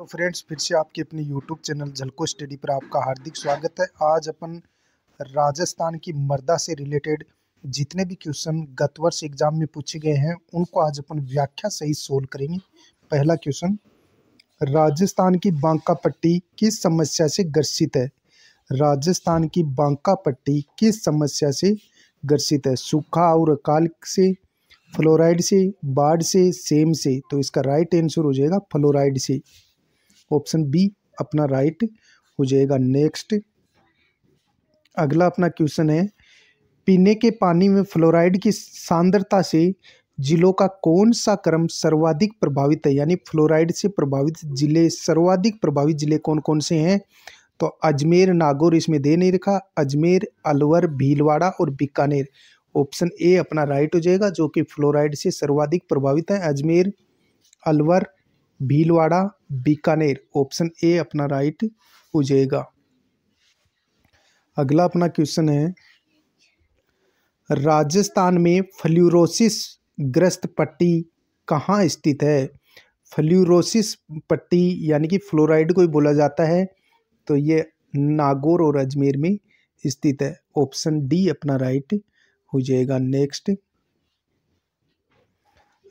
तो फ्रेंड्स, फिर से आपके अपने यूट्यूब चैनल झलको स्टडी पर आपका हार्दिक स्वागत है। आज अपन राजस्थान की मृदा से रिलेटेड जितने भी क्वेश्चन गत वर्ष एग्जाम में पूछे गए हैं उनको आज अपन व्याख्या सहित सोल्व करेंगे। पहला क्वेश्चन, राजस्थान की बांका पट्टी किस समस्या से ग्रसित है? राजस्थान की बांका पट्टी किस समस्या से ग्रसित है? सूखा और अकाल से, फ्लोराइड से, बाढ़ से, सेम से? तो इसका राइट आंसर हो जाएगा फ्लोराइड से। ऑप्शन बी अपना राइट हो जाएगा। नेक्स्ट, अगला अपना क्वेश्चन है, पीने के पानी में फ्लोराइड की सांद्रता से जिलों का कौन सा क्रम सर्वाधिक प्रभावित है? यानी फ्लोराइड से प्रभावित जिले, सर्वाधिक प्रभावित जिले कौन कौन से हैं? तो अजमेर, नागौर इसमें दे नहीं रखा। अजमेर, अलवर, भीलवाड़ा और बीकानेर। ऑप्शन ए अपना राइट हो जाएगा, जो कि फ्लोराइड से सर्वाधिक प्रभावित है। अजमेर, अलवर, भीलवाड़ा, बीकानेर। ऑप्शन ए अपना राइट हो जाएगा। अगला अपना क्वेश्चन है, राजस्थान में फ्लूरोसिस ग्रस्त पट्टी कहाँ स्थित है? फ्लूरोसिस पट्टी यानी कि फ्लोराइड को ही बोला जाता है, तो ये नागौर और अजमेर में स्थित है। ऑप्शन डी अपना राइट हो जाएगा। नेक्स्ट,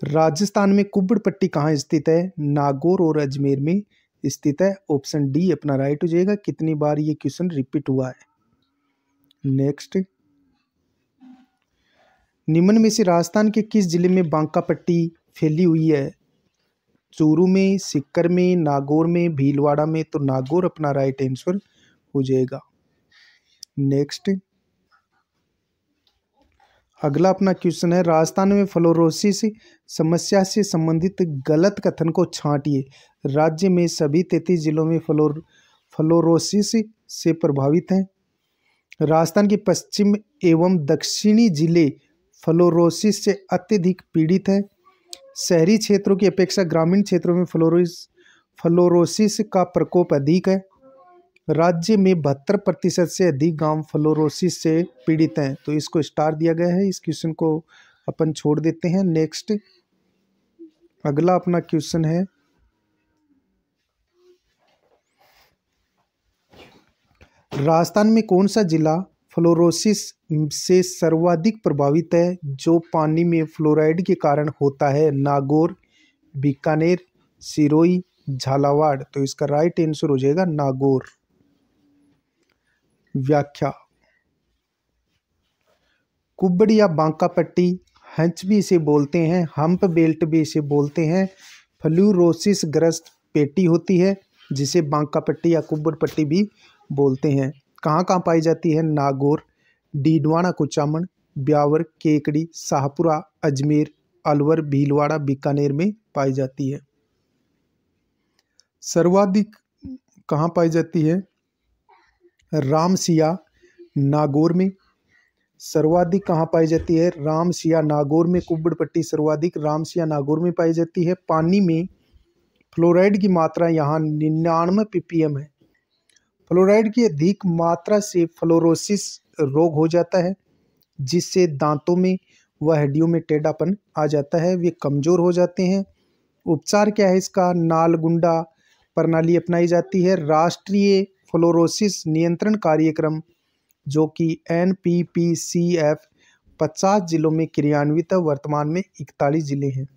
राजस्थान में कुब्बड़ पट्टी कहाँ स्थित है? नागौर और अजमेर में स्थित है। ऑप्शन डी अपना राइट हो जाएगा। कितनी बार ये क्वेश्चन रिपीट हुआ है? नेक्स्ट, निम्न में से राजस्थान के किस जिले में बांका पट्टी फैली हुई है? चूरू में, सीकर में, नागौर में, भीलवाड़ा में? तो नागौर अपना राइट आंसर हो जाएगा। नेक्स्ट, अगला अपना क्वेश्चन है, राजस्थान में फ्लोरोसिस समस्या से संबंधित गलत कथन को छांटिए। राज्य में सभी 33 जिलों में फ्लोरोसिस से प्रभावित हैं। राजस्थान के पश्चिम एवं दक्षिणी जिले फ्लोरोसिस से अत्यधिक पीड़ित हैं। शहरी क्षेत्रों की अपेक्षा ग्रामीण क्षेत्रों में फ्लोरोसिस का प्रकोप अधिक है। राज्य में 72% से अधिक गांव फ्लोरोसिस से पीड़ित हैं। तो इसको स्टार दिया गया है, इस क्वेश्चन को अपन छोड़ देते हैं। नेक्स्ट, अगला अपना क्वेश्चन है, राजस्थान में कौन सा जिला फ्लोरोसिस से सर्वाधिक प्रभावित है जो पानी में फ्लोराइड के कारण होता है? नागौर, बीकानेर, सिरोही, झालावाड़? तो इसका राइट आंसर हो जाएगा नागौर। व्याख्या, कुब्बड़ या बांका पट्टी, हंच भी इसे बोलते हैं, हम्प बेल्ट भी इसे बोलते हैं, फ्लूरोसिस ग्रस्त पेटी होती है जिसे बांका पट्टी या कुब्बड़ पट्टी भी बोलते हैं। कहाँ कहाँ पाई जाती है? नागौर, डीडवाना, कुचामन, ब्यावर, केकड़ी, शाहपुरा, अजमेर, अलवर, भीलवाड़ा, बीकानेर में पाई जाती है। सर्वाधिक कहाँ पाई जाती है? रामसिया, नागौर में। सर्वाधिक कहाँ पाई जाती है? रामसिया, नागौर में कुब्बड़ पट्टी सर्वाधिक रामसिया, नागौर में पाई जाती है। पानी में फ्लोराइड की मात्रा यहाँ 99 ppm है। फ्लोराइड की अधिक मात्रा से फ्लोरोसिस रोग हो जाता है, जिससे दांतों में व हड्डियों में टेढ़ापन आ जाता है, वे कमजोर हो जाते हैं। उपचार क्या है इसका? नालगुंडा प्रणाली अपनाई जाती है। राष्ट्रीय फ्लोरोसिस नियंत्रण कार्यक्रम जो कि NPPCF 50 जिलों में क्रियान्वित है। वर्तमान में 41 जिले हैं।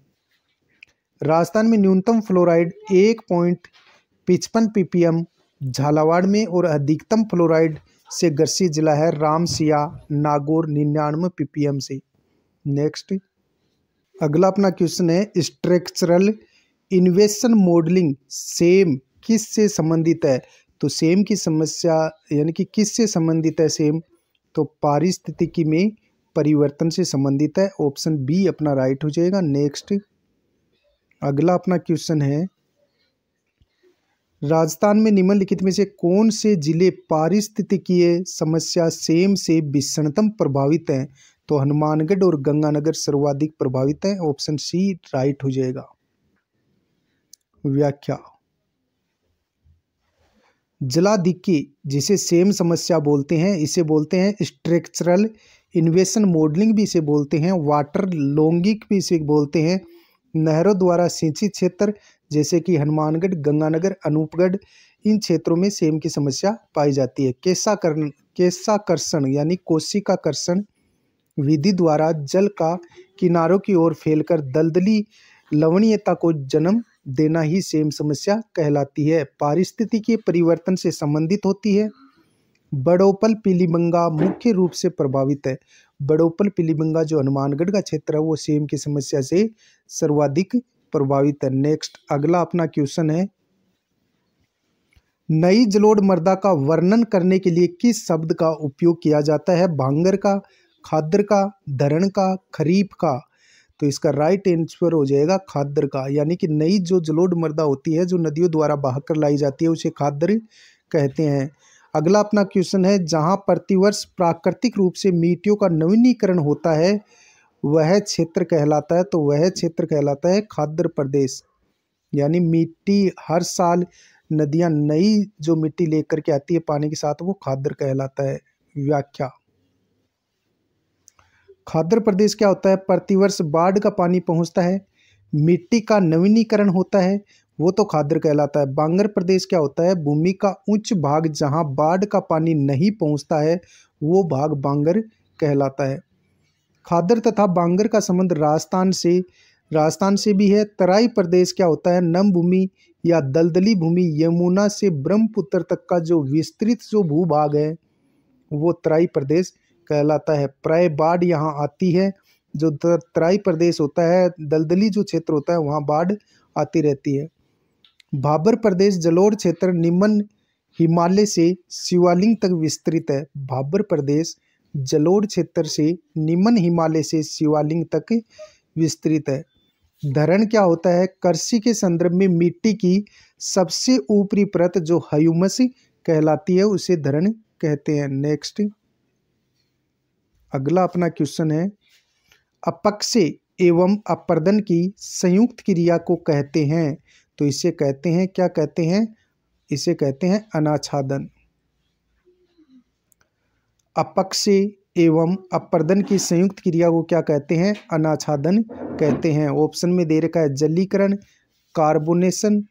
राजस्थान में न्यूनतम फ्लोराइड 1.55 ppm झालावाड़ में और अधिकतम फ्लोराइड से ग्रसित जिला है रामसिया, नागौर 99 ppm से। नेक्स्ट, अगला अपना क्वेश्चन है, स्ट्रक्चरल इन्वेशन मॉडलिंग सेम किस से संबंधित है? तो सेम की समस्या यानी कि किस से संबंधित है सेम? तो पारिस्थितिकी में परिवर्तन से संबंधित है। ऑप्शन बी अपना राइट हो जाएगा। नेक्स्ट, अगला अपना क्वेश्चन है, राजस्थान में निम्नलिखित में से कौन से जिले पारिस्थितिकीय समस्या सेम से भीषणतम प्रभावित हैं? तो हनुमानगढ़ और गंगानगर सर्वाधिक प्रभावित हैं। ऑप्शन सी राइट हो जाएगा। व्याख्या, जलाधिक्य जिसे सेम समस्या बोलते हैं, इसे बोलते हैं स्ट्रक्चरल इन्वेशन मॉडलिंग भी इसे बोलते हैं, वाटर लॉन्गिंग भी इसे बोलते हैं। नहरों द्वारा सिंचित क्षेत्र जैसे कि हनुमानगढ़, गंगानगर, अनूपगढ़, इन क्षेत्रों में सेम की समस्या पाई जाती है। केशाकर्षण यानी कोशिकाकर्षण विधि द्वारा जल का किनारों की ओर फैलकर दलदली लवणीयता को जन्म देना ही सेम समस्या कहलाती है। पारिस्थितिकी परिवर्तन से संबंधित होती है। बड़ोपल पीलीबंगा मुख्य रूप से प्रभावित है। बड़ोपल पीलीबंगा जो हनुमानगढ़ का क्षेत्र है वो सेम की समस्या से सर्वाधिक प्रभावित है। नेक्स्ट अगला अपना क्वेश्चन है, नई जलोढ़ मृदा का वर्णन करने के लिए किस शब्द का उपयोग किया जाता है? भांगर का, खादर का, धरण का, खरीफ का? तो इसका राइट आंसर हो जाएगा खादर का। यानी कि नई जो जलोढ़ मृदा होती है जो नदियों द्वारा बहाकर लाई जाती है उसे खादर कहते हैं। अगला अपना क्वेश्चन है, जहां प्रतिवर्ष प्राकृतिक रूप से मिट्टियों का नवीनीकरण होता है वह क्षेत्र कहलाता है। तो वह क्षेत्र कहलाता है खादर प्रदेश। यानी मिट्टी हर साल नदियां नई जो मिट्टी लेकर के आती है पानी के साथ वो खादर कहलाता है। व्याख्या, खादर प्रदेश क्या होता है? प्रतिवर्ष बाढ़ का पानी पहुंचता है, मिट्टी का नवीनीकरण होता है, वो तो खादर कहलाता है। बांगर प्रदेश क्या होता है? भूमि का उच्च भाग जहां बाढ़ का पानी नहीं पहुंचता है वो भाग बांगर कहलाता है। खादर तथा बांगर का संबंध राजस्थान से भी है। तराई प्रदेश क्या होता है? नम भूमि या दलदली भूमि, यमुना से ब्रह्मपुत्र तक का जो विस्तृत जो भूभाग है वो तराई प्रदेश कहलाता है। प्राय बाढ़ यहाँ आती है। जो तराई प्रदेश होता है, दलदली जो क्षेत्र होता है वहाँ बाढ़ आती रहती है। भाबर प्रदेश जलोढ़ क्षेत्र निम्न हिमालय से शिवालिंग तक विस्तृत है। भाबर प्रदेश जलोढ़ क्षेत्र से निम्न हिमालय से शिवालिंग तक विस्तृत है। धरण क्या होता है? कृषि के संदर्भ में मिट्टी की सबसे ऊपरी परत जो ह्यूमस कहलाती है उसे धरण कहते हैं। नेक्स्ट अगला अपना क्वेश्चन है, अपक्षय एवं अपर्दन की संयुक्त क्रिया को कहते हैं। तो इसे कहते हैं, क्या कहते हैं? इसे कहते हैं अनाच्छादन। अपक्षय एवं अपर्दन की संयुक्त क्रिया को क्या कहते हैं? अनाच्छादन कहते हैं। ऑप्शन में दे रखा है जलीकरण, कार्बोनेशन,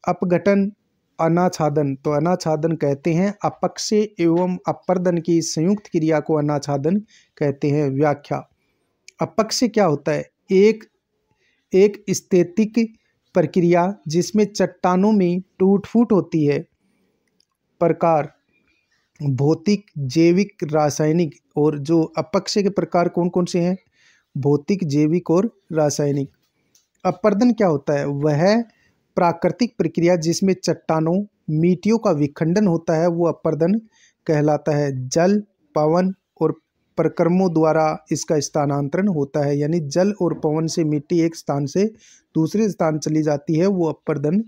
अपघटन, अनाच्छादन। तो अनाच्छादन कहते हैं। अपक्षय एवं अपर्दन की संयुक्त क्रिया को अनाच्छादन कहते हैं। व्याख्या, अपक्षय क्या होता है? एक स्थैतिक प्रक्रिया जिसमें चट्टानों में टूट फूट होती है। प्रकार भौतिक, जैविक, रासायनिक। और जो अपक्षय के प्रकार कौन कौन से हैं? भौतिक, जैविक और रासायनिक। अपर्दन क्या होता है? वह प्राकृतिक प्रक्रिया जिसमें चट्टानों, मिट्टियों का विखंडन होता है वो अपर्दन कहलाता है। जल, पवन और प्रक्रमों द्वारा इसका स्थानांतरण होता है। यानी जल और पवन से मिट्टी एक स्थान से दूसरे स्थान चली जाती है वो अपर्दन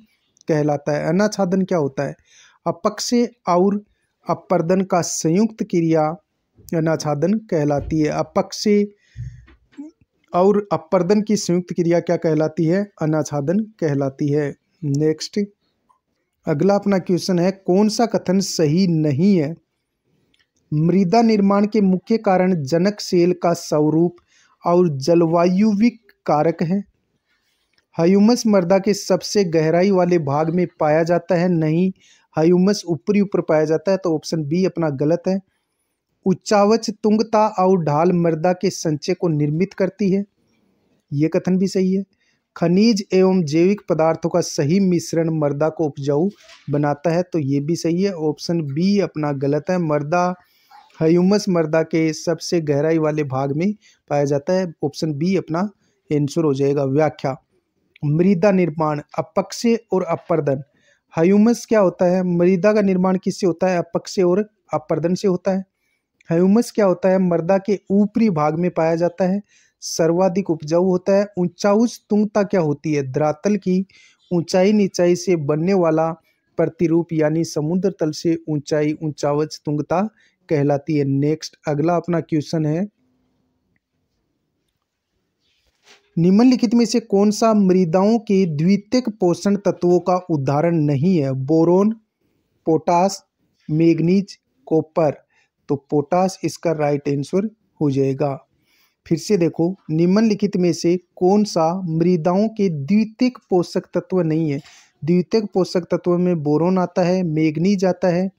कहलाता है। अनाच्छादन क्या होता है? अपक्षय और अपर्दन का संयुक्त क्रिया अनाच्छादन कहलाती है। अपक्षय और अपर्दन की संयुक्त क्रिया क्या कहलाती है? अनाच्छादन कहलाती है। नेक्स्ट अगला अपना क्वेश्चन है, कौन सा कथन सही नहीं है? मृदा निर्माण के मुख्य कारण जनक सेल का स्वरूप और जलवायुविक कारक है। ह्यूमस मृदा के सबसे गहराई वाले भाग में पाया जाता है। नहीं, ह्यूमस ऊपर पाया जाता है। तो ऑप्शन बी अपना गलत है। उच्चावच तुंगता और ढाल मृदा के संचय को निर्मित करती है, ये कथन भी सही है। खनिज एवं जैविक पदार्थों का सही मिश्रण मृदा को उपजाऊ बनाता है, तो ये भी सही है। ऑप्शन बी अपना गलत है। ह्यूमस मृदा के सबसे गहराई वाले भाग में पाया जाता है। ऑप्शन बी अपना आंसर हो जाएगा। व्याख्या, मृदा निर्माण, अपक्षय और अपर्दन। ह्यूमस क्या होता है? मृदा का निर्माण किससे होता है? अपक्षय और अपर्दन से होता है। ह्यूमस क्या होता है? मृदा के ऊपरी भाग में पाया जाता है, सर्वाधिक उपजाऊ होता है। ऊंचाउच तुंगता क्या होती है? धरातल की ऊंचाई नीचाई से बनने वाला प्रतिरूप, यानी समुद्र तल से ऊंचाई ऊंचावच तुंगता कहलाती है। नेक्स्ट अगला अपना क्वेश्चन है, निम्नलिखित में से कौन सा मृदाओं के द्वितीयक पोषण तत्वों का उदाहरण नहीं है? Boron, potash, manganese, copper. तो पोटास इसका राइट आंसर हो जाएगा। फिर से देखो, निम्नलिखित में से कौन सा मृदाओं के द्वितीयक पोषक तत्व नहीं है। द्वितीयक पोषक तत्व में बोरोन आता है, मैग्नीज आता है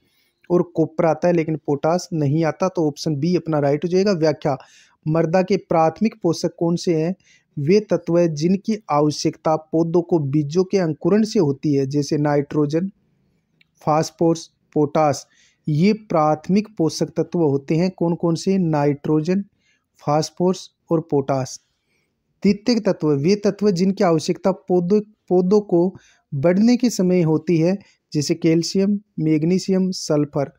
और कॉपर आता है, लेकिन पोटास नहीं आता। तो ऑप्शन बी अपना राइट हो जाएगा। व्याख्या, मृदा के प्राथमिक पोषक कौन से हैं? वे तत्व हैं जिनकी आवश्यकता पौधों को बीजों के अंकुरण से होती है, जैसे नाइट्रोजन, फास्फोरस, पोटास। ये प्राथमिक पोषक तत्व होते हैं। कौन कौन से? नाइट्रोजन, फास्फोरस और पोटास। द्वितीयक तत्व, वे तत्व जिनकी आवश्यकता पौधों को बढ़ने के समय होती है, जैसे कैल्शियम, मैग्नीशियम, सल्फर।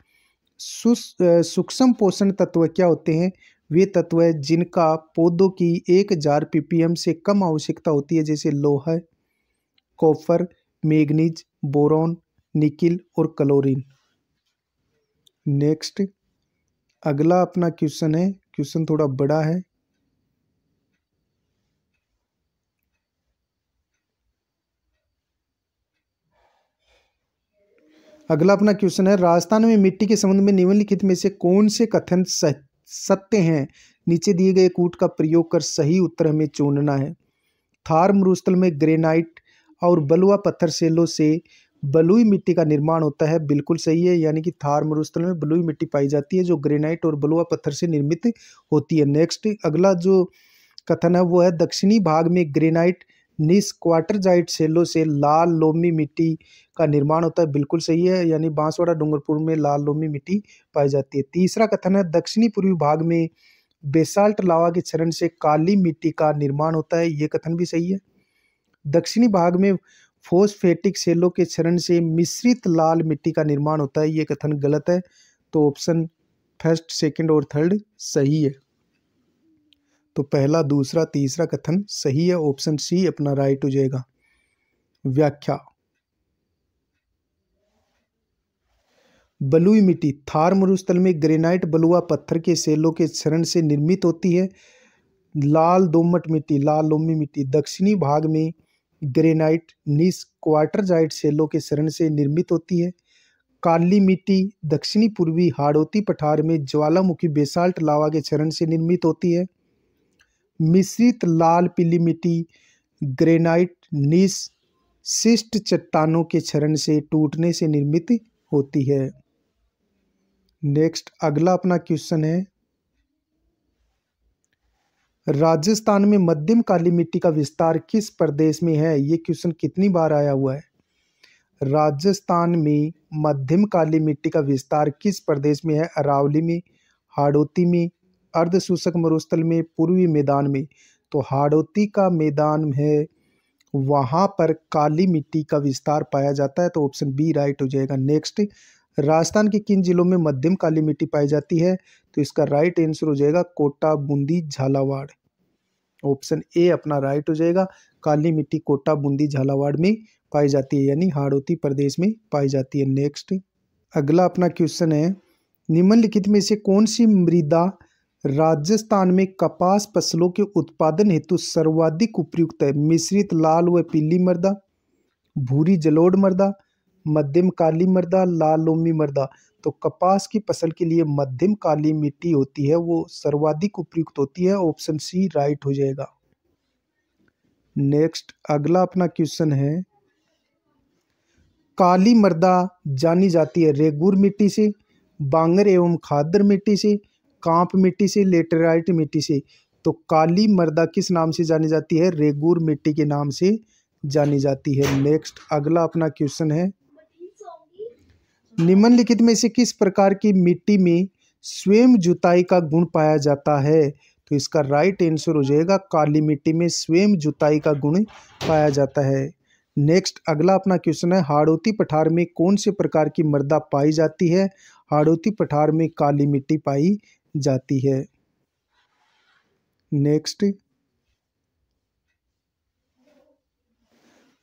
सूक्ष्म पोषण तत्व क्या होते हैं? वे तत्व हैं जिनका पौधों की 1000 ppm से कम आवश्यकता होती है, जैसे लोहा, कॉपर, मैग्नीज, बोरॉन, निकिल और क्लोरीन। नेक्स्ट अगला अपना क्वेश्चन है, क्वेश्चन थोड़ा बड़ा है। अगला अपना क्वेश्चन है, राजस्थान में मिट्टी के संबंध में निम्नलिखित में से कौन से कथन सत्य हैं? नीचे दिए गए कूट का प्रयोग कर सही उत्तर हमें चुनना है। थार मरुस्थल में ग्रेनाइट और बलुआ पत्थर सेलों से बलुई मिट्टी का निर्माण होता है। बिल्कुल सही है, यानी कि थार मरुस्थल में बलुई मिट्टी पाई जाती है जो ग्रेनाइट और बलुआ पत्थर से निर्मित होती है। नेक्स्ट अगला जो कथन है वो है, दक्षिणी भाग में ग्रेनाइट निस क्वार्टरजाइट सेलों से लाल लोमी मिट्टी का निर्माण होता है। बिल्कुल सही है, यानी बांसवाड़ा डूंगरपुर में लाल लोमी मिट्टी पाई जाती है। तीसरा कथन है, दक्षिणी पूर्वी भाग में बेसाल्ट लावा के क्षरण से काली मिट्टी का निर्माण होता है। ये कथन भी सही है। दक्षिणी भाग में फोस्फेटिक सेलों के क्षरण से मिश्रित लाल मिट्टी का निर्माण होता है। ये कथन गलत है। तो ऑप्शन फर्स्ट, सेकंड और थर्ड सही है। तो पहला, दूसरा, तीसरा कथन सही है। ऑप्शन सी अपना राइट हो जाएगा। व्याख्या, बलुई मिट्टी थार मरुस्थल में ग्रेनाइट बलुआ पत्थर के सेलों के क्षरण से निर्मित होती है। लाल दोमट मिट्टी, लाल लोमी मिट्टी दक्षिणी भाग में ग्रेनाइट निस क्वार्टरजाइट सेलों के क्षरण से निर्मित होती है। काली मिट्टी दक्षिणी पूर्वी हाड़ौती पठार में ज्वालामुखी बेसाल्ट लावा के क्षरण से निर्मित होती है। मिश्रित लाल पीली मिट्टी ग्रेनाइट निस शिष्ट चट्टानों के क्षरण से टूटने से निर्मित होती है। नेक्स्ट अगला अपना क्वेश्चन है, राजस्थान में मध्यम काली मिट्टी का विस्तार किस प्रदेश में है? ये क्वेश्चन कितनी बार आया हुआ है? राजस्थान में मध्यम काली मिट्टी का विस्तार किस प्रदेश में है? अरावली में, हाड़ौती में, अर्ध शुष्क मरुस्थल में, पूर्वी मैदान में। तो हाड़ौती का मैदान है, वहां पर काली मिट्टी का विस्तार पाया जाता है। तो ऑप्शन बी राइट हो जाएगा। नेक्स्ट, राजस्थान के किन जिलों में मध्यम काली मिट्टी पाई जाती है? तो इसका राइट आंसर हो जाएगा कोटा, बूंदी, झालावाड़। ऑप्शन ए अपना राइट हो जाएगा। काली मिट्टी कोटा, बूंदी, झालावाड़ में पाई जाती है, यानी हाड़ौती प्रदेश में पाई जाती है। नेक्स्ट अगला अपना क्वेश्चन है, निम्नलिखित में से कौन सी मृदा राजस्थान में कपास फसलों के उत्पादन हेतु सर्वाधिक उपयुक्त है? मिश्रित लाल व पीली मृदा, भूरी जलोढ़ मृदा, मध्यम काली मृदा, लाल लोमी मृदा। तो कपास की फसल के लिए मध्यम काली मिट्टी होती है, वो सर्वाधिक उपयुक्त होती है। ऑप्शन सी राइट हो जाएगा। नेक्स्ट अगला अपना क्वेश्चन है, काली मृदा जानी जाती है रेगूर मिट्टी से, बांगर एवं खादर मिट्टी से, कांप मिट्टी से, लेटेराइट मिट्टी से। तो काली मृदा किस नाम से जानी जाती है? रेगूर मिट्टी के नाम से जानी जाती है। नेक्स्ट अगला अपना क्वेश्चन है, निम्नलिखित में से किस प्रकार की मिट्टी में स्वयं जुताई का गुण पाया जाता है? तो इसका राइट आंसर हो जाएगा काली मिट्टी में स्वयं जुताई का गुण पाया जाता है। नेक्स्ट अगला अपना क्वेश्चन है, हाड़ौती पठार में कौन से प्रकार की मृदा पाई जाती है? हाड़ौती पठार में काली मिट्टी पाई जाती है। नेक्स्ट,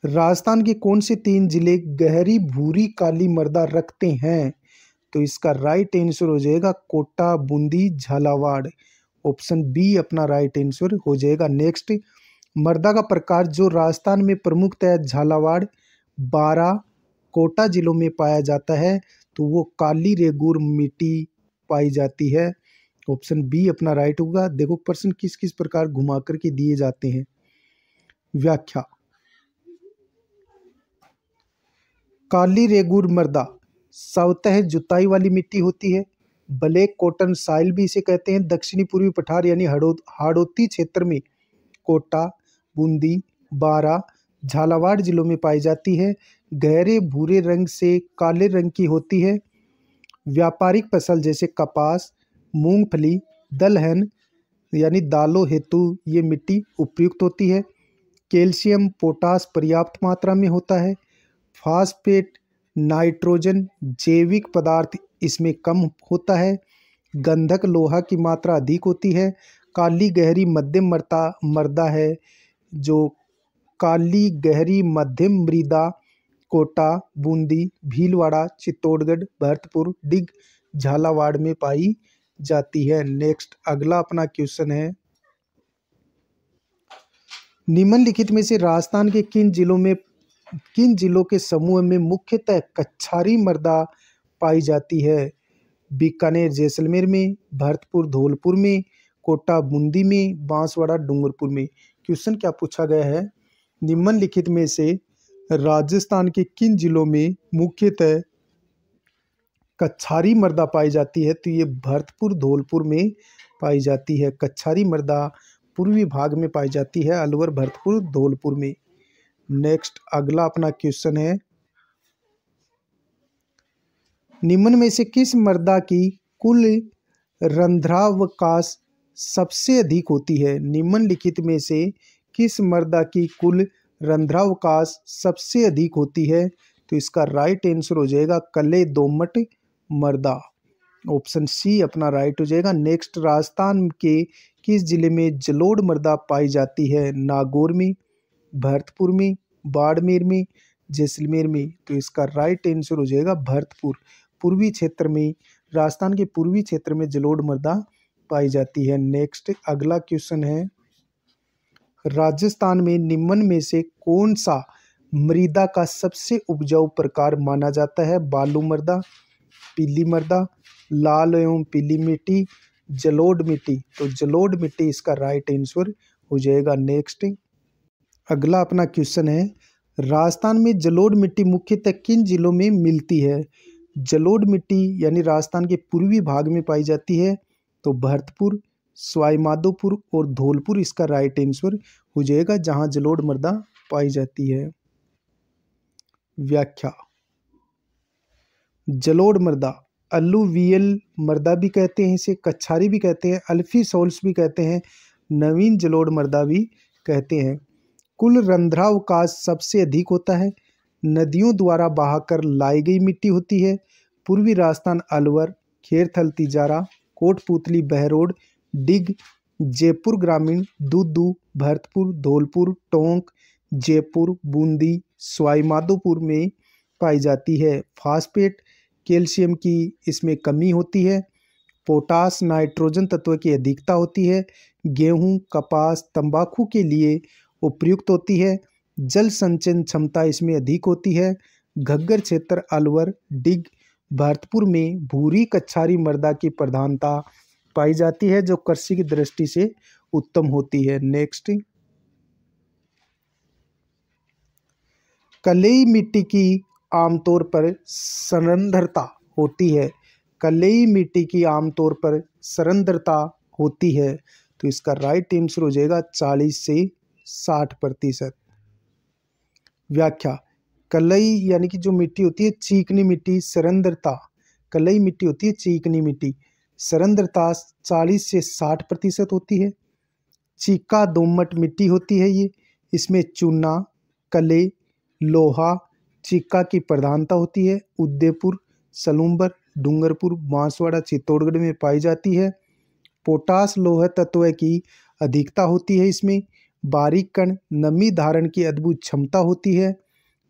राजस्थान के कौन से 3 जिले गहरी भूरी काली मृदा रखते हैं? तो इसका राइट आंसर हो जाएगा कोटा, बूंदी, झालावाड़। ऑप्शन बी अपना राइट आंसर हो जाएगा। नेक्स्ट, मृदा का प्रकार जो राजस्थान में प्रमुखतः झालावाड़, बारा, कोटा जिलों में पाया जाता है, तो वो काली रेगूर मिट्टी पाई जाती है। ऑप्शन बी अपना राइट होगा। देखो प्रश्न किस किस प्रकार घुमा करके दिए जाते हैं। व्याख्या। काली रेगुर मृदा स्वतः जुताई वाली मिट्टी होती है। ब्लैक कॉटन साइल भी इसे कहते हैं। दक्षिणी पूर्वी पठार यानी हाड़ौती क्षेत्र में कोटा, बूंदी, बारा, झालावाड़ जिलों में पाई जाती है। गहरे भूरे रंग से काले रंग की होती है। व्यापारिक फसल जैसे कपास, मूंगफली, दलहन यानी दालों हेतु ये मिट्टी उपयुक्त होती है। कैल्शियम पोटास पर्याप्त मात्रा में होता है। फास्फेट नाइट्रोजन जैविक पदार्थ इसमें कम होता है। गंधक लोहा की मात्रा अधिक होती है। काली गहरी मध्यम मृदा है जो काली गहरी मध्यम मृदा कोटा, बूंदी, भीलवाड़ा, चित्तौड़गढ़, भरतपुर, डिग, झालावाड़ में पाई जाती है। नेक्स्ट अगला अपना क्वेश्चन है, निम्नलिखित में से राजस्थान के किन जिलों के समूह में मुख्यतः कच्छारी मृदा पाई जाती है? बीकानेर जैसलमेर में, भरतपुर धौलपुर में, कोटा बूंदी में, बांसवाड़ा डूंगरपुर में। क्वेश्चन क्या पूछा गया है, निम्नलिखित में से राजस्थान के किन जिलों में मुख्यतः कच्छारी मृदा पाई जाती है? तो ये भरतपुर धौलपुर में पाई जाती है। कच्छारी मृदा पूर्वी भाग में पाई जाती है, अलवर, भरतपुर, धौलपुर में। नेक्स्ट अगला अपना क्वेश्चन है, निम्न में से किस मृदा की कुल रंध्रावकाश सबसे अधिक होती है? निम्नलिखित में से किस मृदा की कुल रंध्रावकाश सबसे अधिक होती है? तो इसका राइट आंसर हो जाएगा कले दोमट मृदा। ऑप्शन सी अपना राइट हो जाएगा। नेक्स्ट राजस्थान के किस जिले में जलोढ़ मृदा पाई जाती है? नागौर में, भरतपुर में, बाड़मेर में, जैसलमेर में। तो इसका राइट आंसर हो जाएगा भरतपुर। पूर्वी क्षेत्र में, राजस्थान के पूर्वी क्षेत्र में जलोढ़ मृदा पाई जाती है। नेक्स्ट अगला क्वेश्चन है, राजस्थान में निम्न में से कौन सा मृदा का सबसे उपजाऊ प्रकार माना जाता है? बालू मृदा, पीली मृदा, लाल एवं पीली मिट्टी, जलोढ़ मिट्टी। तो जलोढ़ मिट्टी इसका राइट आंसर हो जाएगा। नेक्स्ट अगला अपना क्वेश्चन है, राजस्थान में जलोढ़ मिट्टी मुख्यतः किन जिलों में मिलती है? जलोढ़ मिट्टी यानी राजस्थान के पूर्वी भाग में पाई जाती है। तो भरतपुर, सवाई माधोपुर और धौलपुर इसका राइट आंसर हो जाएगा, जहां जलोढ़ मृदा पाई जाती है। व्याख्या। जलोढ़ मृदा अलुवियल मृदा भी कहते हैं, इसे कच्छारी भी कहते हैं, अल्फी सोल्स भी कहते हैं, नवीन जलोढ़ मृदा भी कहते हैं। कुल रंध्रावकाश सबसे अधिक होता है। नदियों द्वारा बहाकर लाई गई मिट्टी होती है। पूर्वी राजस्थान अलवर, खेरथल तिजारा, कोटपुतली बहरोड, डिग, जयपुर ग्रामीण, दूदू, भरतपुर, धौलपुर, टोंक, जयपुर, बूंदी, सवाई माधोपुर में पाई जाती है। फास्फेट कैल्शियम की इसमें कमी होती है। पोटास नाइट्रोजन तत्व की अधिकता होती है। गेहूं, कपास, तंबाकू के लिए उपयुक्त होती है। जल संचयन क्षमता इसमें अधिक होती है। घग्गर क्षेत्र अलवर, डिग, भरतपुर में भूरी कच्छारी मृदा की प्रधानता पाई जाती है, जो कृषि की दृष्टि से उत्तम होती है। नेक्स्ट कलई मिट्टी की आमतौर पर सरंध्रता होती है। कलई मिट्टी की आमतौर पर सरंध्रता होती है। तो इसका राइट आंसर हो जाएगा 40 से 60%। व्याख्या। कलई यानी कि जो मिट्टी होती है चीकनी मिट्टी, सरंध्रता, कलई मिट्टी होती है चीकनी मिट्टी, सरंध्रता 40 से 60% होती है। चीका दोमट मिट्टी होती है ये, इसमें चूना, कले, लोहा, चिक्का की प्रधानता होती है। उदयपुर, सलूम्बर, डूंगरपुर, बांसवाड़ा, चित्तौड़गढ़ में पाई जाती है। पोटास लोह तत्व की अधिकता होती है इसमें। बारीक कण नमी धारण की अद्भुत क्षमता होती है।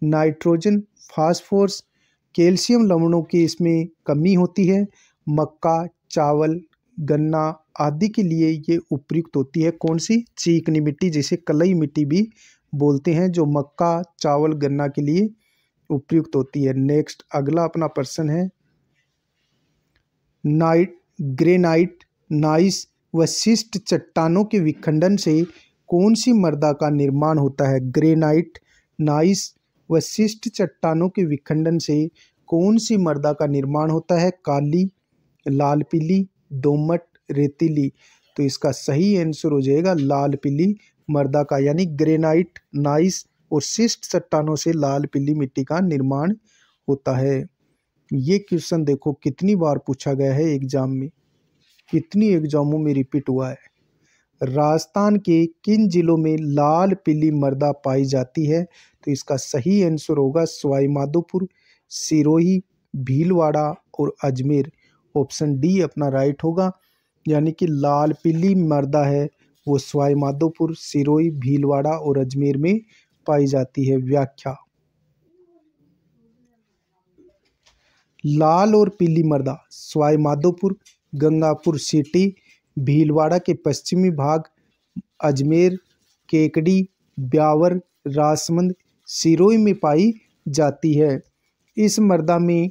नाइट्रोजन, फास्फोरस, कैल्शियम लवणों की इसमें कमी होती है। मक्का, चावल, गन्ना आदि के लिए ये उपयुक्त होती है। कौन सी? चीकनी मिट्टी, जिसे कलई मिट्टी भी बोलते हैं, जो मक्का, चावल, गन्ना के लिए उपयुक्त होती है। नेक्स्ट अगला अपना प्रश्न है, ग्रेनाइट नाइस व शिष्ट चट्टानों के विखंडन से कौन सी मृदा का निर्माण होता है? ग्रेनाइट। नाइस व शिष्ट चट्टानों के विखंडन से कौन सी मृदा का निर्माण होता है? काली, लाल पीली, दोमट, रेतीली। तो इसका सही आंसर हो जाएगा लाल पीली मृदा का, यानी ग्रेनाइट, नाइस और शिष्ट चट्टानों से लाल पीली मिट्टी का निर्माण होता है। ये क्वेश्चन देखो कितनी बार पूछा गया है एग्जाम में, कितनी एग्जामों में रिपीट हुआ है। राजस्थान के किन जिलों में लाल पीली मृदा पाई जाती है? तो इसका सही आंसर होगा सवाई माधोपुर, सिरोही, भीलवाड़ा और अजमेर। ऑप्शन डी अपना राइट होगा, यानी कि लाल पीली मृदा है वो सवाई माधोपुर, सिरोही, भीलवाड़ा और अजमेर में पाई जाती है। व्याख्या। लाल और पीली मृदा सवाई माधोपुर, गंगापुर सिटी, भीलवाड़ा के पश्चिमी भाग, अजमेर, केकड़ी, ब्यावर, राजसमंद, सिरोही में पाई जाती है। इस मृदा में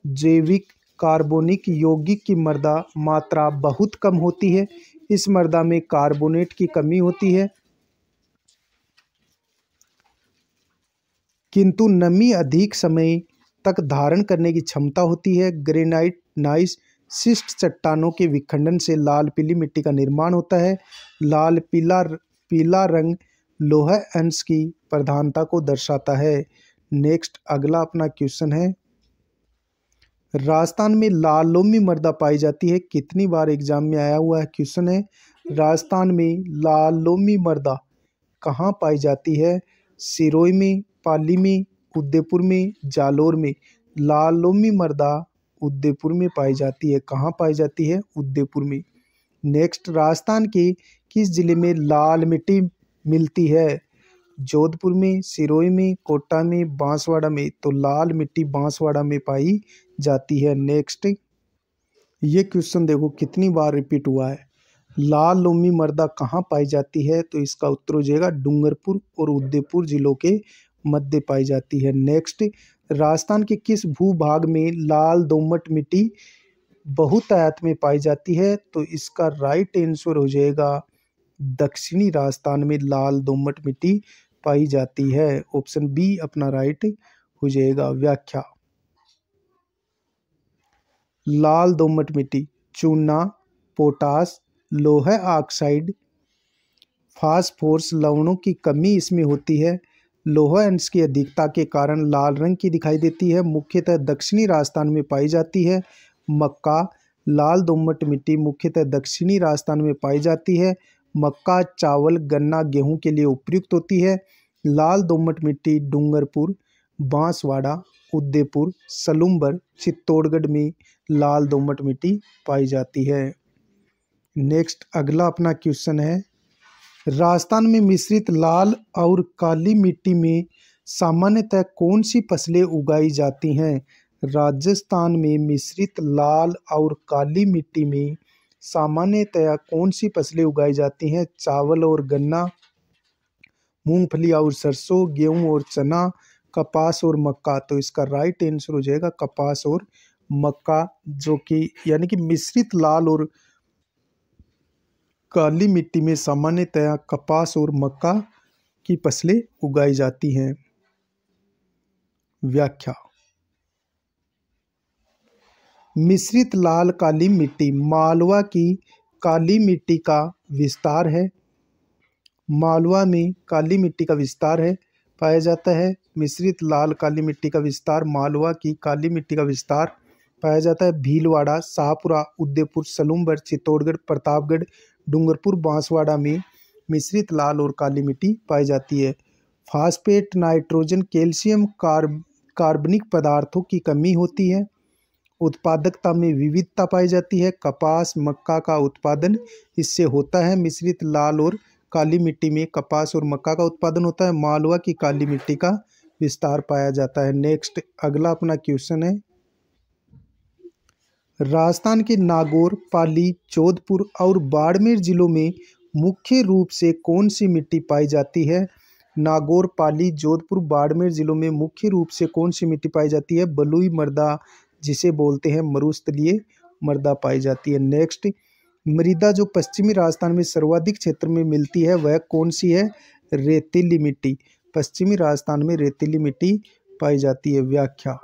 जैविक कार्बनिक यौगिक की मात्रा बहुत कम होती है। इस मृदा में कार्बोनेट की कमी होती है, किंतु नमी अधिक समय तक धारण करने की क्षमता होती है। ग्रेनाइट, नाइस, शिष्ट चट्टानों के विखंडन से लाल पीली मिट्टी का निर्माण होता है। लाल पीला रंग लोह अंश की प्रधानता को दर्शाता है। नेक्स्ट अगला अपना क्वेश्चन है, राजस्थान में लाल लोमी मृदा पाई जाती है। कितनी बार एग्जाम में आया हुआ है क्वेश्चन है, राजस्थान में लाल लोमी मृदा कहाँ पाई जाती है? सिरोही में, पाली में, उदयपुर में, जालोर में। लाल लोमी मृदा उदयपुर में पाई जाती है। कहाँ पाई जाती है? उदयपुर में। नेक्स्ट, राजस्थान के किस जिले में लाल मिट्टी मिलती है? जोधपुर में, सिरोही में, कोटा में, बांसवाड़ा में। तो लाल मिट्टी बांसवाड़ा में पाई जाती है। नेक्स्ट, ये क्वेश्चन देखो कितनी बार रिपीट हुआ है, लाल लोमी मृदा कहाँ पाई जाती है? तो इसका उत्तर हो जाएगा डूंगरपुर और उदयपुर जिलों के मध्य पाई जाती है। नेक्स्ट, राजस्थान के किस भूभाग में लाल दोमट मिट्टी बहुतायत में पाई जाती है? तो इसका राइट आंसर हो जाएगा दक्षिणी राजस्थान में लाल दोमट मिट्टी पाई जाती है। ऑप्शन बी अपना राइट हो जाएगा। व्याख्या। लाल दोमट मिट्टी चूना, पोटास, लोह ऑक्साइड, फास्फोरस लवणों की कमी इसमें होती है। लोह अंश की अधिकता के कारण लाल रंग की दिखाई देती है। मुख्यतः दक्षिणी राजस्थान में पाई जाती है। मक्का, लाल दोमट मिट्टी मुख्यतः दक्षिणी राजस्थान में पाई जाती है। मक्का, चावल, गन्ना, गेहूं के लिए उपयुक्त होती है। लाल दोमट मिट्टी डूंगरपुर, बांसवाड़ा, उदयपुर, सलूम्बर, चित्तौड़गढ़ में लाल दोमट मिट्टी पाई जाती है। नेक्स्ट अगला अपना क्वेश्चन है, राजस्थान में मिश्रित लाल और काली मिट्टी में सामान्यतः कौन सी फसलें उगाई जाती हैं? राजस्थान में मिश्रित लाल और काली मिट्टी में सामान्यतया कौन सी फसलें उगाई जाती हैं? चावल और गन्ना, मूंगफली और सरसों, गेहूं और चना, कपास और मक्का। तो इसका राइट आंसर हो जाएगा कपास और मक्का, जो कि यानी कि मिश्रित लाल और काली मिट्टी में सामान्यतया कपास और मक्का की फसलें उगाई जाती हैं। व्याख्या। मिश्रित लाल काली मिट्टी मालवा की काली मिट्टी का विस्तार है। मालवा में काली मिट्टी का विस्तार है पाया जाता है। मिश्रित लाल काली मिट्टी का विस्तार, मालवा की काली मिट्टी का विस्तार पाया जाता है। भीलवाड़ा, शाहपुरा, उदयपुर, सलूम्बर, चित्तौड़गढ़, प्रतापगढ़, डूंगरपुर, बांसवाड़ा में मिश्रित लाल और काली मिट्टी पाई जाती है। फास्फेट, नाइट्रोजन, कैल्शियम, कार्बनिक पदार्थों की कमी होती है। उत्पादकता में विविधता पाई जाती है। कपास, मक्का का उत्पादन इससे होता है। मिश्रित लाल और काली मिट्टी में कपास और मक्का का उत्पादन होता है। मालवा की काली मिट्टी का विस्तार पाया जाता है। नेक्स्ट अगला अपना क्वेश्चन है, राजस्थान के नागौर, पाली, जोधपुर और बाड़मेर जिलों में मुख्य रूप से कौन सी मिट्टी पाई जाती है? नागौर, पाली, जोधपुर, बाड़मेर जिलों में मुख्य रूप से कौन सी मिट्टी पाई जाती है? बलुई मृदा, जिसे बोलते हैं मरुस्थलीय मृदा पाई जाती है। नेक्स्ट, मृदा जो पश्चिमी राजस्थान में सर्वाधिक क्षेत्र में मिलती है वह कौन सी है? रेतीली मिट्टी। पश्चिमी राजस्थान में रेतीली मिट्टी पाई जाती है। व्याख्या,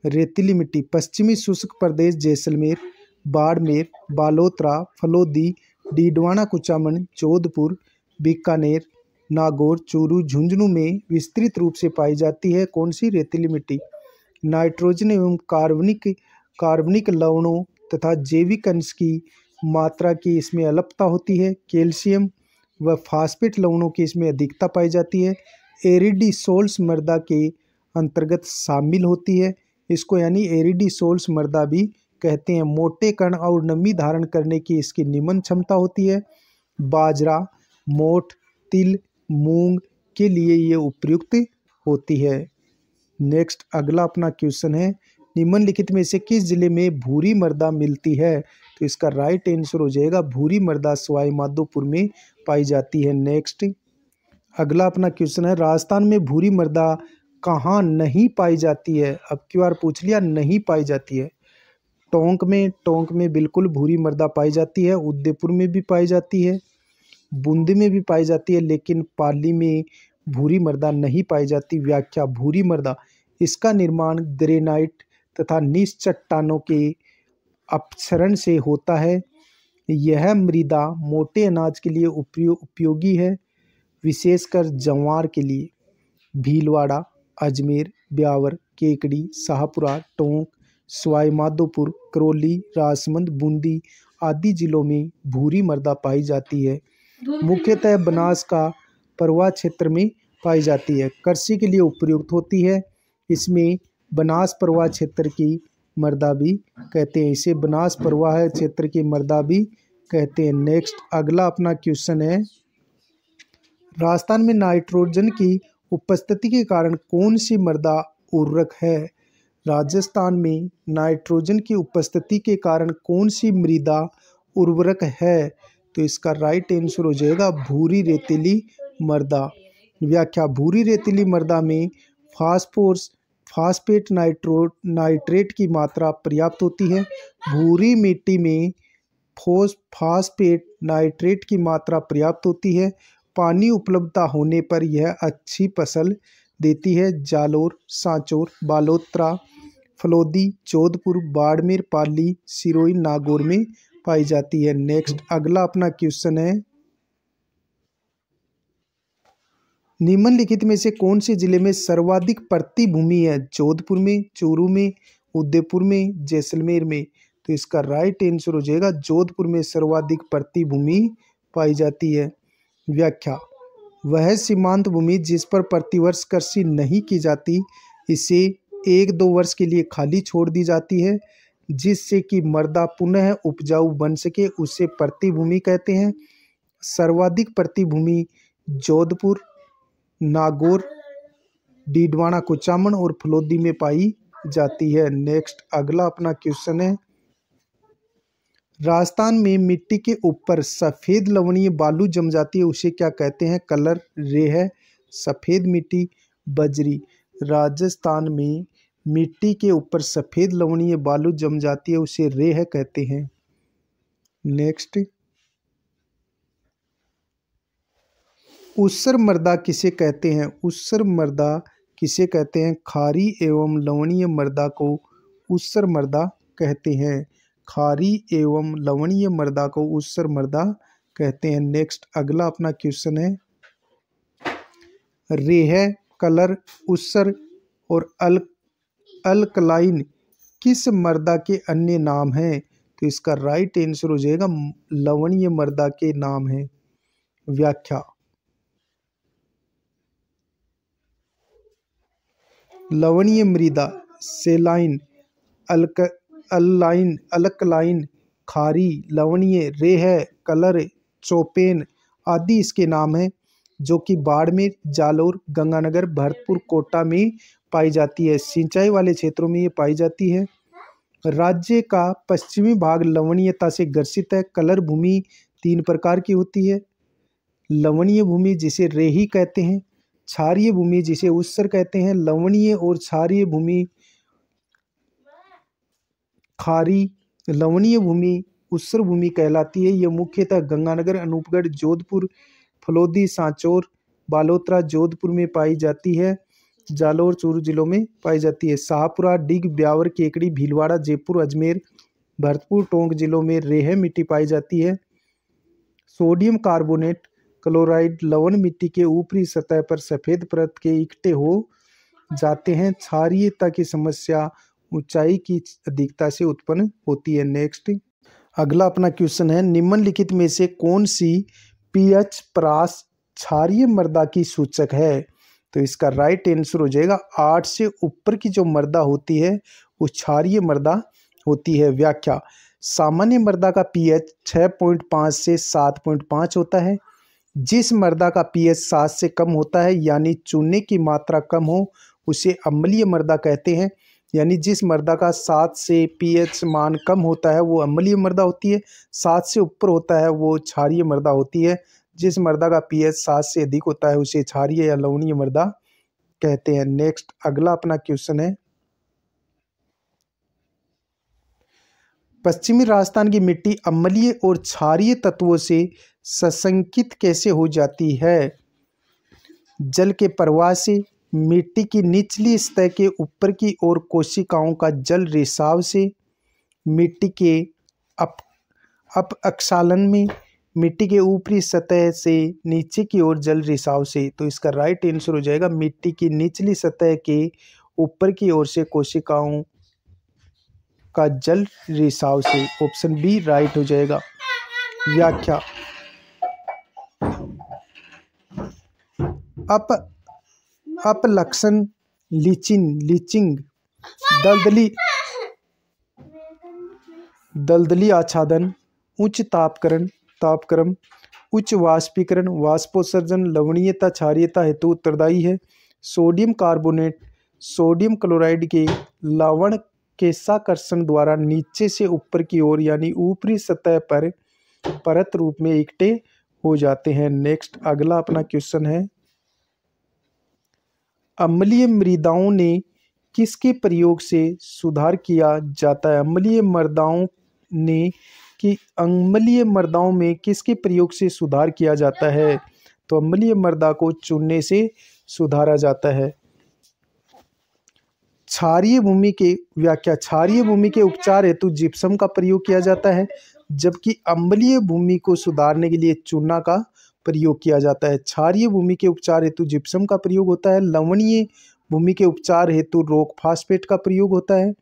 रेतीली मिट्टी पश्चिमी शुष्क प्रदेश जैसलमेर, बाड़मेर, बालोतरा, फलोदी, डीडवाना कुचामन, जोधपुर, बीकानेर, नागौर, चूरू, झुंझुनू में विस्तृत रूप से पाई जाती है। कौन सी? रेतीली मिट्टी। नाइट्रोजन एवं कार्बनिक लवणों तथा जैविक अंश की मात्रा की इसमें अल्पता होती है। कैल्शियम व फास्फेट लवणों की इसमें अधिकता पाई जाती है। एरिडीसोल्स मृदा के अंतर्गत शामिल होती है। इसको यानी एरिडीसोल्स मृदा भी कहते हैं। मोटे कण और नमी धारण करने की इसकी निम्न क्षमता होती है। बाजरा, मोठ, तिल, मूंग के लिए ये उपयुक्त होती है। नेक्स्ट, अगला अपना क्वेश्चन है, निम्नलिखित में से किस जिले में भूरी मृदा मिलती है? तो इसका राइट आंसर हो जाएगा भूरी मृदा सवाई माधोपुर में पाई जाती है। नेक्स्ट, अगला अपना क्वेश्चन है, राजस्थान में भूरी मृदा कहाँ नहीं पाई जाती है? अब की बार पूछ लिया, नहीं पाई जाती है। टोंक में बिल्कुल भूरी मृदा पाई जाती है। उदयपुर में भी पाई जाती है, बूंदी में भी पाई जाती है, लेकिन पाली में भूरी मृदा नहीं पाई जाती। व्याख्या, भूरी मृदा इसका निर्माण ग्रेनाइट तथा नीच चट्टानों के अपक्षरण से होता है। यह मृदा मोटे अनाज के लिए उपयोगी है, विशेषकर जवार के लिए। भीलवाड़ा, अजमेर, ब्यावर, केकड़ी, शाहपुरा, टोंक, सवाई माधोपुर, करौली, राजसमंद, बूंदी आदि जिलों में भूरी मृदा पाई जाती है। मुख्यतः बनास का परवा क्षेत्र में पाई जाती है। कृषि के लिए उपयुक्त होती है। इसमें बनास परवा क्षेत्र की मृदा भी कहते हैं, इसे बनास परवा क्षेत्र की मृदा भी कहते हैं। नेक्स्ट, अगला अपना क्वेश्चन है, राजस्थान में नाइट्रोजन की उपस्थिति के कारण कौन सी मृदा उर्वरक है? राजस्थान में नाइट्रोजन की उपस्थिति के कारण कौन सी मृदा उर्वरक है? तो इसका राइट आंसर हो जाएगा भूरी रेतीली मृदा। व्याख्या, भूरी रेतीली मृदा में फास्फोरस, फास्फेट, नाइट्रेट की मात्रा पर्याप्त होती है। भूरी मिट्टी में फास्फेट, नाइट्रेट की मात्रा पर्याप्त होती है। पानी उपलब्धता होने पर यह अच्छी फसल देती है। जालोर, सांचौर, बालोतरा, फलोदी, जोधपुर, बाड़मेर, पाली, सिरोही, नागौर में पाई जाती है। नेक्स्ट, अगला अपना क्वेश्चन है, निम्नलिखित में से कौन से जिले में सर्वाधिक परती भूमि है? जोधपुर में, चूरू में, उदयपुर में, जैसलमेर में। तो इसका राइट आंसर हो जाएगा जोधपुर में सर्वाधिक परती भूमि पाई जाती है। व्याख्या, वह सीमांत भूमि जिस पर प्रतिवर्ष कृषि नहीं की जाती, इसे 1-2 वर्ष के लिए खाली छोड़ दी जाती है, जिससे कि मृदा पुनः उपजाऊ बन सके, उसे परती भूमि कहते हैं। सर्वाधिक परती भूमि जोधपुर, नागौर, डीडवाना कुचामन और फलोदी में पाई जाती है। नेक्स्ट, अगला अपना क्वेश्चन है, राजस्थान में मिट्टी के ऊपर सफेद लवणीय बालू जम जाती है, उसे क्या कहते हैं? कलर रेह, सफेद मिट्टी, बजरी। राजस्थान में मिट्टी के ऊपर सफेद लवणीय बालू जम जाती है, उसे रेह कहते हैं। नेक्स्ट, ऊसर मृदा किसे कहते हैं? ऊसर मृदा किसे कहते हैं? खारी एवं लवणीय मृदा को ऊसर मृदा कहते हैं। खारी एवं लवणीय मृदा को ऊसर मृदा कहते हैं। नेक्स्ट, अगला अपना क्वेश्चन है, रेह, कलर, ऊसर और अल्कलाइन किस मृदा के अन्य नाम हैं? तो इसका राइट आंसर हो जाएगा लवणीय मृदा के नाम हैं। व्याख्या, लवणीय मृदा सेलाइन, अल्कलाइन, खारी, लवणीय, रेह, कलर, चौपेन आदि इसके नाम हैं, जो कि बाड़मेर, जालोर, गंगानगर, भरतपुर, कोटा में पाई जाती है। सिंचाई वाले क्षेत्रों में ये पाई जाती है। राज्य का पश्चिमी भाग लवणीयता से ग्रसित है। कलर भूमि 3 प्रकार की होती है, लवणीय भूमि जिसे रेही कहते हैं, क्षारीय भूमि जिसे ऊसर कहते हैं। लवणीय और क्षारीय भूमि खारी लवणीय भूमि ऊसर भूमि कहलाती है। यह मुख्यतः गंगानगर, अनूपगढ़, जोधपुर, फलोदी, सांचौर, बालोतरा, जोधपुर में पाई जाती है। जालौर, चूरू जिलों में पाई जाती है। शाहपुरा, डिग, ब्यावर, केकड़ी, भीलवाड़ा, जयपुर, अजमेर, भरतपुर, टोंक जिलों में रेह मिट्टी पाई जाती है। सोडियम कार्बोनेट क्लोराइड लवण मिट्टी के ऊपरी सतह पर सफ़ेद परत के इकट्ठे हो जाते हैं। क्षारीयता की समस्या ऊंचाई की अधिकता से उत्पन्न होती है। नेक्स्ट अगला अपना क्वेश्चन है, निम्नलिखित में से कौन सी पीएच परास क्षारीय मृदा की सूचक है? तो इसका राइट आंसर हो जाएगा 8 से ऊपर की जो मृदा होती है वो क्षारीय मृदा होती है। व्याख्या, सामान्य मृदा का पीएच 6.5 से 7.5 होता है। जिस मृदा का पीएच 7 से कम होता है यानी चूने की मात्रा कम हो उसे अम्लीय मृदा कहते हैं। यानी जिस मृदा का 7 से पीएच मान कम होता है वो अम्लीय मृदा होती है, 7 से ऊपर होता है वो क्षारीय मृदा होती है। जिस मृदा का पीएच 7 से अधिक होता है उसे क्षारीय या लवणीय मृदा कहते हैं। नेक्स्ट अगला अपना क्वेश्चन है, पश्चिमी राजस्थान की मिट्टी अम्लीय और क्षारीय तत्वों से सशंकित कैसे हो जाती है? जल के प्रवाह से, मिट्टी की निचली सतह के ऊपर की ओर कोशिकाओं का जल रिसाव से, मिट्टी के अपक्षालन में, मिट्टी के ऊपरी सतह से नीचे की ओर जल रिसाव से। तो इसका राइट आंसर हो जाएगा मिट्टी की निचली सतह के ऊपर की ओर से कोशिकाओं का जल रिसाव से। ऑप्शन बी राइट हो जाएगा। व्याख्या, अपलक्षण लीचिंग दलदली आच्छादन, उच्च तापक्रम, उच्च वाष्पीकरण, वाष्पोत्सर्जन, लवणीयता, क्षारीयता हेतु उत्तरदायी है। सोडियम कार्बोनेट सोडियम क्लोराइड के लवण के साकर्षण द्वारा नीचे से ऊपर की ओर यानी ऊपरी सतह पर परत रूप में इकट्ठे हो जाते हैं। नेक्स्ट अगला अपना क्वेश्चन है, अम्लीय मृदाओं ने किसके प्रयोग से सुधार किया जाता है? अम्लीय मृदाओं में किसके प्रयोग से सुधार किया जाता है? तो अम्लीय मृदा को चुनने से सुधारा जाता है। क्षारीय भूमि के व्याख्या, क्षारीय भूमि के उपचार हेतु जिप्सम का प्रयोग किया जाता है, जबकि अम्लीय भूमि को सुधारने के लिए चूना का प्रयोग किया जाता है। क्षारीय भूमि के उपचार हेतु जिप्सम का प्रयोग होता है। लवणीय भूमि के उपचार हेतु रॉक फास्फेट का प्रयोग होता है।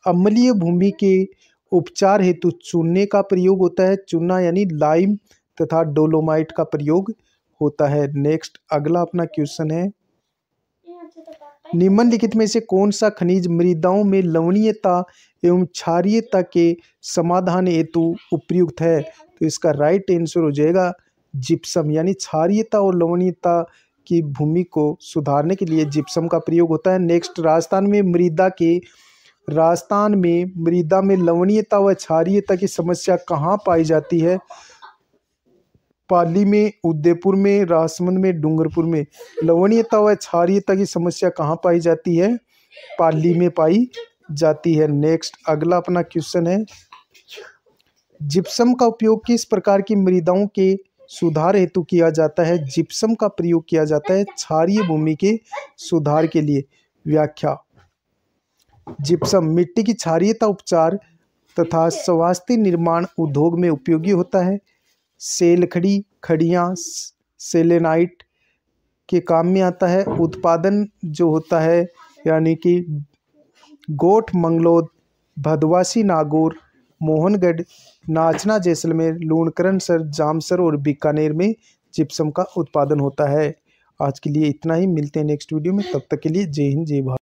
अम्लीय भूमि के उपचार हेतु चूने का प्रयोग होता है। चूना यानी लाइम तथा डोलोमाइट का प्रयोग होता है। नेक्स्ट अगला अपना क्वेश्चन है, निम्नलिखित में से कौन सा खनिज मृदाओं में लवणीयता एवं क्षारीयता के समाधान हेतु उपयुक्त है? तो इसका राइट आंसर हो जाएगा जिप्सम। यानी क्षारीयता और लवणीयता की भूमि को सुधारने के लिए जिप्सम का प्रयोग होता है। नेक्स्ट राजस्थान में मृदा में लवणीयता व क्षारीयता की समस्या कहाँ पाई जाती है? पाली में, उदयपुर में, राजसमंद में, डूंगरपुर में। लवणीयता व क्षारीयता की समस्या कहाँ पाई जाती है? पाली में पाई जाती है। नेक्स्ट अगला अपना क्वेश्चन है, जिप्सम का उपयोग किस प्रकार की मृदाओं के सुधार हेतु किया जाता है? जिप्सम का प्रयोग किया जाता है क्षारीय भूमि के सुधार के लिए। व्याख्या, जिप्सम मिट्टी की क्षारीयता उपचार तथा स्वास्थ्य निर्माण उद्योग में उपयोगी होता है। खड़ियाँ सेलेनाइट के काम में आता है। उत्पादन जो होता है यानी कि गोठ, मंगलोद, भदवासी, नागौर, मोहनगढ़, नाचना, जैसलमेर, लूणकरणसर, जामसर और बीकानेर में जिप्सम का उत्पादन होता है। आज के लिए इतना ही, मिलते हैं नेक्स्ट वीडियो में, तब तक के लिए जय हिंद जय भारत।